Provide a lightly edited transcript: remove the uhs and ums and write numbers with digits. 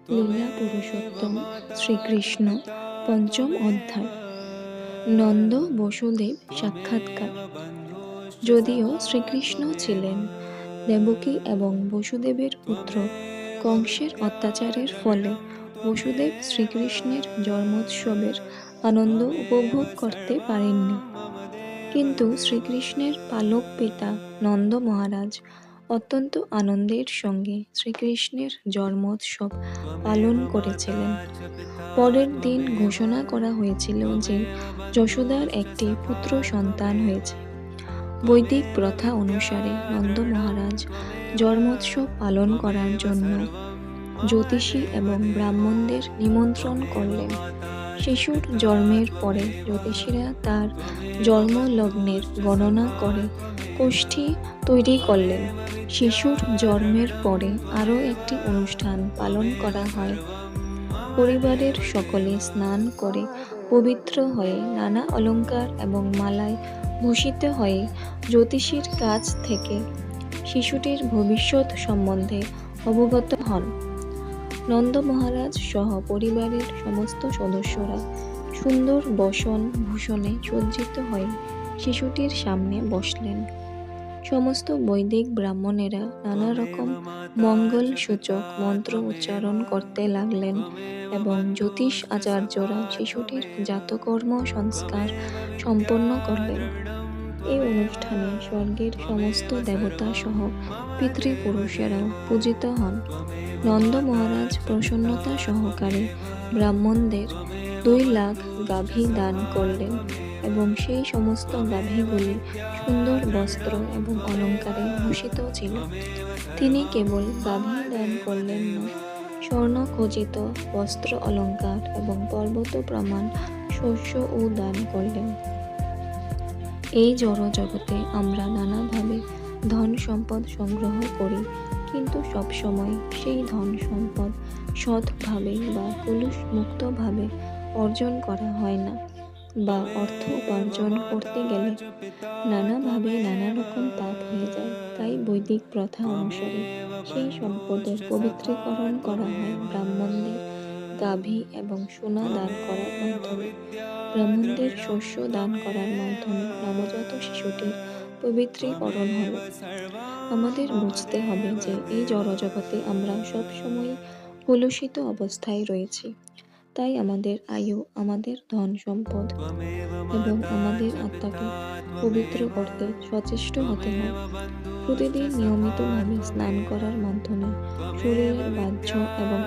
লীলা পুরুষোত্তম শ্রীকৃষ্ণ পঞ্চম অধ্যায়। নন্দ বসুদেব সাক্ষাৎকার। যদিও শ্রীকৃষ্ণ ছিলেন দেবকী এবং বসুদেবের পুত্র, কংসের অত্যাচারের ফলে বসুদেব শ্রীকৃষ্ণের জন্মোৎসবের আনন্দ উপভোগ করতে পারেননি। কিন্তু শ্রীকৃষ্ণের পালক পিতা নন্দ মহারাজ অত্যন্ত আনন্দের সঙ্গে শ্রীকৃষ্ণের জন্মোৎসব পালন করেছিলেন। পরের দিন ঘোষণা করা হয়েছিল যে যশোদার একটি পুত্র সন্তান হয়েছে। বৈদিক প্রথা অনুসারে নন্দ মহারাজ জন্মোৎসব পালন করার জন্য জ্যোতিষী এবং ব্রাহ্মণদের নিমন্ত্রণ করলেন। শিশুর জন্মের পরে জ্যোতিষীরা তার জন্মলগ্নের গণনা করে কোষ্ঠী তৈরি করলেন। শিশুর জন্মের পরে আরও একটি অনুষ্ঠান পালন করা হয়। পরিবারের সকলে স্নান করে পবিত্র হয়ে নানা অলঙ্কার এবং মালায় ভূষিত হয়ে জ্যোতিষীর কাছ থেকে শিশুটির ভবিষ্যৎ সম্বন্ধে অবগত হন। নন্দ মহারাজ সহ পরিবারের সমস্ত সদস্যরা সুন্দর বসন ভূষণে সজ্জিত হয়ে শিশুটির সামনে বসলেন। সমস্ত বৈদিক ব্রাহ্মণেরা নানা রকম মঙ্গল সূচক মন্ত্র উচ্চারণ করতে লাগলেন এবং জ্যোতিষ আচার্যরা শিশুটির জাতকর্ম সংস্কার সম্পন্ন করলেন। এই অনুষ্ঠানে স্বর্গের সমস্ত দেবতা সহ পিতৃপুরুষেরাও পূজিত হন। নন্দ মহারাজ প্রসন্নতা সহকারে ব্রাহ্মণদের 2 লাখ গাভী দান করলেন এবং সেই সমস্ত গাভীগুলি সুন্দর বস্ত্র এবং অলঙ্কারে ভূষিত ছিল। তিনি কেবল গাভী দান করলেন না, স্বর্ণ খচিত বস্ত্র অলঙ্কার এবং পর্বত প্রমাণ শস্যও দান করলেন। এই জড় জগতে আমরা নানাভাবে ধন সম্পদ সংগ্রহ করি, কিন্তু সবসময় সেই ধন সম্পদ সৎভাবে বা কলুষ মুক্তভাবে অর্জন করা হয় না, বা অর্থ উপার্জন করতে গেলে নানাভাবে নানা রকম পাপ হয়ে যায়। তাই বৈদিক প্রথা অনুসারে সেই সম্পদের পবিত্রীকরণ করা হয় ব্রাহ্মণদের গাভী এবং সোনা দান করার মাধ্যমে। ব্রাহ্মণদের শস্য দান করার মাধ্যমে নবজাত শিশুটির পবিত্রীকরণ হল। আমাদের বুঝতে হবে যে এই জড়জগতে আমরা সবসময় কলুষিত অবস্থায় রয়েছি। তাই আমাদের আয়ু, আমাদের ধন সম্পদ এবং আমাদের আত্মাকে পবিত্র করতে সচেষ্ট হতে হয়। প্রতিদিন নিয়মিতভাবে স্নান করার মাধ্যমে শরীরের বাহ্য এবং